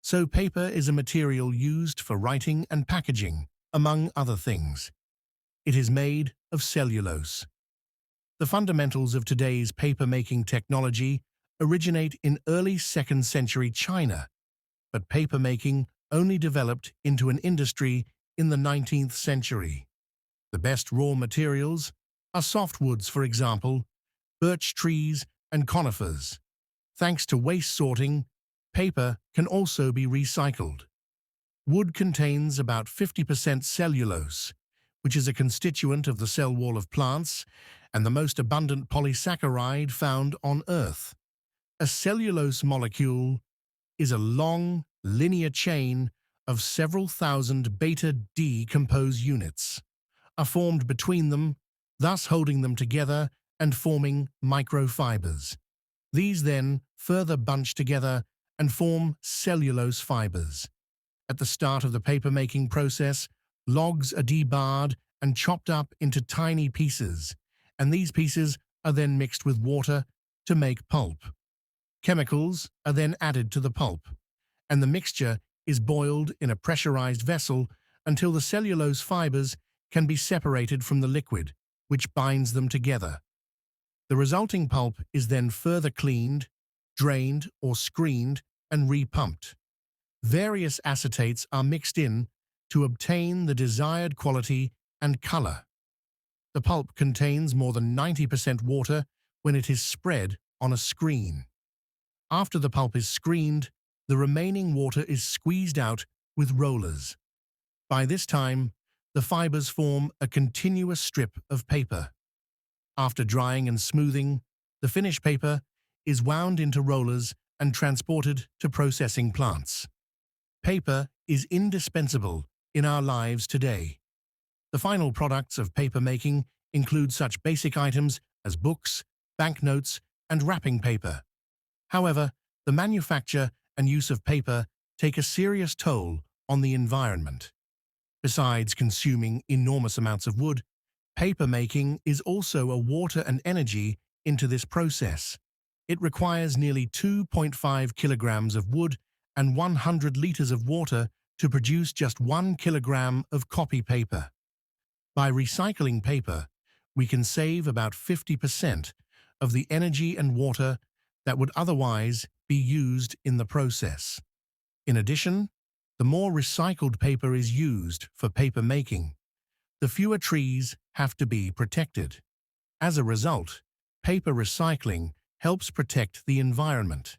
So paper is a material used for writing and packaging, among other things. It is made of cellulose. The fundamentals of today's paper-making technology originate in early 2nd century China, but paper-making only developed into an industry in the 19th century. The best raw materials are softwoods, for example, birch trees and conifers. Thanks to waste sorting, paper can also be recycled. Wood contains about 50% cellulose, which is a constituent of the cell wall of plants and the most abundant polysaccharide found on Earth. A cellulose molecule is a long, linear chain of several thousand beta-decompose units, are formed between them, thus holding them together and forming microfibers. These then further bunch together and form cellulose fibers. At the start of the paper-making process, logs are debarred and chopped up into tiny pieces, and these pieces are then mixed with water to make pulp. Chemicals are then added to the pulp, and the mixture is boiled in a pressurized vessel until the cellulose fibers can be separated from the liquid, which binds them together. The resulting pulp is then further cleaned, drained or screened, and repumped. Various acetates are mixed in to obtain the desired quality and color. The pulp contains more than 90% water when it is spread on a screen. After the pulp is screened, the remaining water is squeezed out with rollers. By this time, the fibers form a continuous strip of paper. After drying and smoothing, the finished paper is wound into rollers and transported to processing plants. Paper is indispensable in our lives today. The final products of paper making include such basic items as books, banknotes, and wrapping paper. However, the manufacture and use of paper take a serious toll on the environment. Besides consuming enormous amounts of wood, paper making is also a water and energy into this process. It requires nearly 2.5 kilograms of wood and 100 liters of water to produce just 1 kilogram of copy paper. By recycling paper, we can save about 50% of the energy and water that would otherwise be used in the process. In addition, the more recycled paper is used for paper making, the fewer trees have to be protected. As a result, paper recycling helps protect the environment.